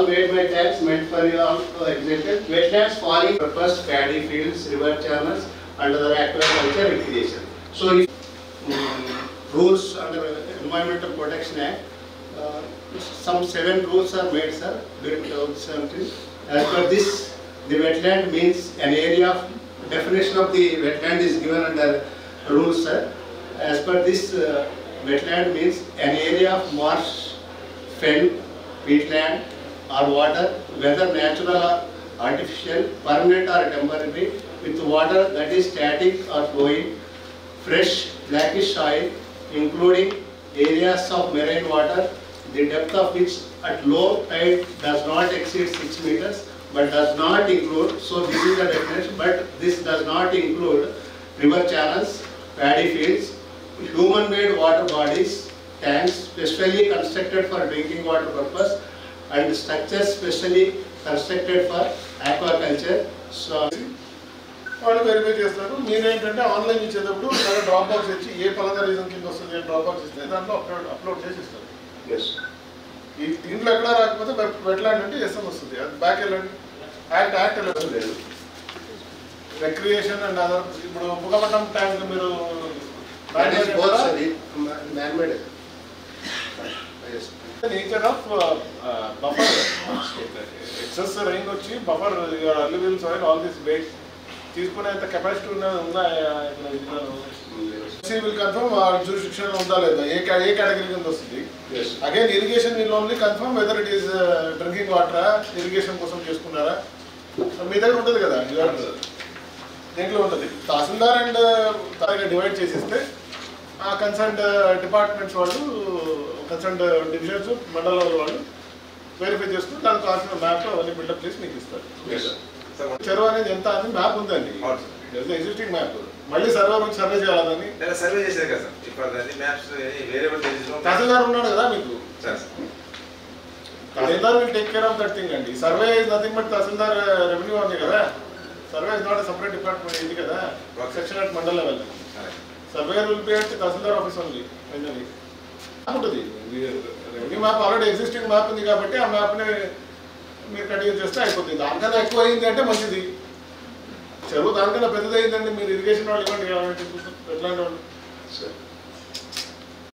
all made by tanks meant for all existed. Wetlands falling purpose, paddy fields, river channels, and other aquaculture recreation. So, if, rules under Environmental Protection Act, some 7 rules are made, sir, during 2017. As per this, the wetland means an area of definition of the wetland is given under rules, sir. As per this, wetland means an area of marsh, fen, peatland or water, whether natural or artificial, permanent or temporary, with water that is static or flowing, fresh blackish soil, including areas of marine water, the depth of which at low tide does not exceed 6 meters, but does not include, so this is the definition, but this does not include river channels, paddy fields, human-made water bodies, tanks specially constructed for drinking water purpose, and structures specially constructed for aquaculture. So, వాళ్ళు verify చేస్తారు. మీరేంటంటే online ఇచ్చేటప్పుడు drop box ఇచ్చి ఏ పలానా reason కింద వస్తుంది అని drop box ఇస్తే దాంట్లో అప్లోడ్ చేసి ఇస్తారు. ఈ దీంట్లో ఎక్కడ రాకపోతే వెట్లాండ్ అంటే ఎస్ఎం వస్తుంది. అది బ్యాక్ వెళ్ళండి, యాక్ట్ వెళ్ళడం లేదు. రిక్రియేషన్ అండ్ అదర్ ఇప్పుడు బుగపట్నం ట్యాంక్ మీరు nature of buffer excess rain వచ్చి buffer alluvial soil all this weight తీసుకునేంత కెపాసిటీ ఉందా విల్ కన్ఫర్మ్ జ్యూరిడిక్షన్ ఉందా లేదా, ఏ కేటగిరీ కింద వస్తుంది. Again irrigation will only confirm whether it is drinking వాటరా, ఇరిగేషన్ కోసం చేసుకున్నారా, మీ దగ్గర ఉంటుంది కదా, దీంట్లో ఉంటుంది. తహసీల్దార్ అండ్ డివైడ్ చేసిస్తే ఆ కన్సర్న్డ్ డిపార్ట్మెంట్స్ వాళ్ళు, కన్సర్న్డ్ డివిజన్స్, మండలాల వాళ్ళు వెరిఫై చేసుకుని దానికి కావాల్సిన మ్యాప్ అవన్నీ బిల్డప్ చేసి మీకు ఇస్తారు. చెరువు అనేది ఎంత అని మ్యాప్ ఉందండి, ఎగ్జిస్టింగ్ మ్యాప్. మళ్ళీ సర్వే చేయాలని సర్వే చేశారు కదా తహసీల్దార్ ఉన్నాడు కదా మీకు. Tahsildar will take care of that thing అండి. Survey is nothing but tahsildar revenue ఉంది కదా. Survey is not a separate department ఇది కదా, section at mandal level. Surveyor will be at tahsildar office only. ఉంటుంది revenue map, already existing map ఉంది కాబట్టి ఆ మ్యాప్ని మీరు కంటిన్యూ చేస్తే అయిపోతుంది. దానికన్నా ఎక్కువ అయింది అంటే మంచిది. చెరువు దానికన్నా పెద్దది అయిందండి, మీరు ఇరిగేషన్ వాళ్ళు ఇవ్వండి ఎట్లాంటి వాళ్ళు.